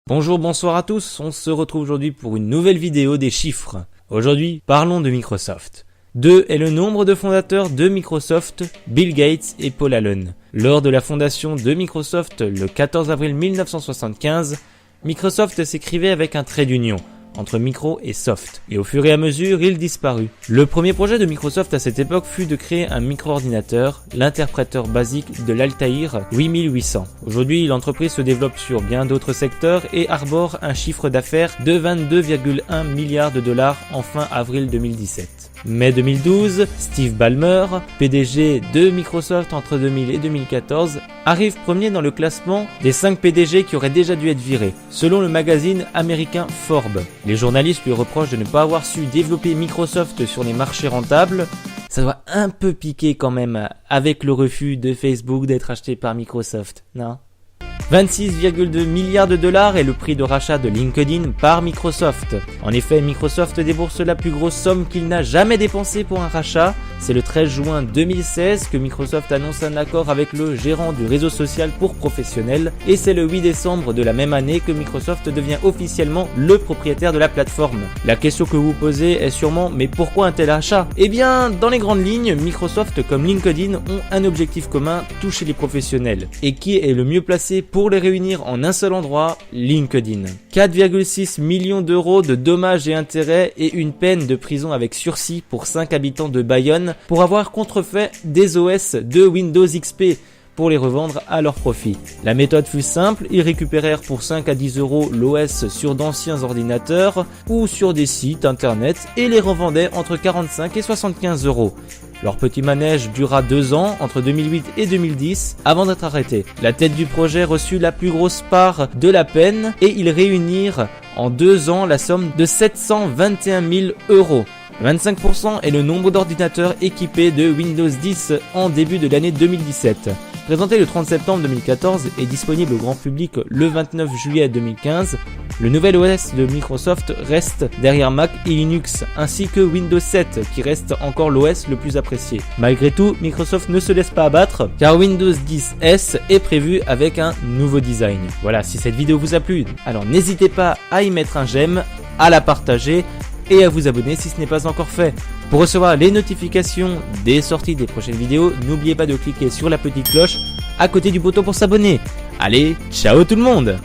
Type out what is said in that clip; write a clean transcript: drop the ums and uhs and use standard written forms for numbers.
Bonjour, bonsoir à tous, on se retrouve aujourd'hui pour une nouvelle vidéo des chiffres. Aujourd'hui, parlons de Microsoft. 2 est le nombre de fondateurs de Microsoft, Bill Gates et Paul Allen. Lors de la fondation de Microsoft le 14 avril 1975, Microsoft s'écrivait avec un trait d'union entre micro et soft, et au fur et à mesure, il disparut. Le premier projet de Microsoft à cette époque fut de créer un micro-ordinateur, l'interpréteur basique de l'Altair 8800. Aujourd'hui, l'entreprise se développe sur bien d'autres secteurs et arbore un chiffre d'affaires de 22,1 milliards de dollars en fin avril 2017. Mai 2012, Steve Ballmer, PDG de Microsoft entre 2000 et 2014, arrive premier dans le classement des 5 PDG qui auraient déjà dû être virés, selon le magazine américain Forbes. Les journalistes lui reprochent de ne pas avoir su développer Microsoft sur les marchés rentables. Ça doit un peu piquer quand même avec le refus de Facebook d'être acheté par Microsoft, non ? 26,2 milliards de dollars est le prix de rachat de LinkedIn par Microsoft. En effet, Microsoft débourse la plus grosse somme qu'il n'a jamais dépensée pour un rachat. C'est le 13 juin 2016 que Microsoft annonce un accord avec le gérant du réseau social pour professionnels, et c'est le 8 décembre de la même année que Microsoft devient officiellement le propriétaire de la plateforme. La question que vous vous posez est sûrement, mais pourquoi un tel achat ? Eh bien, dans les grandes lignes, Microsoft comme LinkedIn ont un objectif commun, toucher les professionnels. Et qui est le mieux placé pour les réunir en un seul endroit? LinkedIn. 4,6 millions d'euros de dommages et intérêts et une peine de prison avec sursis pour 5 habitants de Bayonne pour avoir contrefait des OS de Windows XP pour les revendre à leur profit. La méthode fut simple, ils récupérèrent pour 5 à 10 euros l'OS sur d'anciens ordinateurs ou sur des sites internet et les revendaient entre 45 et 75 euros. Leur petit manège dura 2 ans, entre 2008 et 2010, avant d'être arrêté. La tête du projet reçut la plus grosse part de la peine et ils réunirent en 2 ans la somme de 721 000 euros. 25% est le nombre d'ordinateurs équipés de Windows 10 en début de l'année 2017. Présenté le 30 septembre 2014 et disponible au grand public le 29 juillet 2015, le nouvel OS de Microsoft reste derrière Mac et Linux, ainsi que Windows 7 qui reste encore l'OS le plus apprécié. Malgré tout, Microsoft ne se laisse pas abattre car Windows 10 S est prévu avec un nouveau design. Voilà, si cette vidéo vous a plu, alors n'hésitez pas à y mettre un j'aime, à la partager et à vous abonner si ce n'est pas encore fait. Pour recevoir les notifications des sorties des prochaines vidéos, n'oubliez pas de cliquer sur la petite cloche à côté du bouton pour s'abonner. Allez, ciao tout le monde!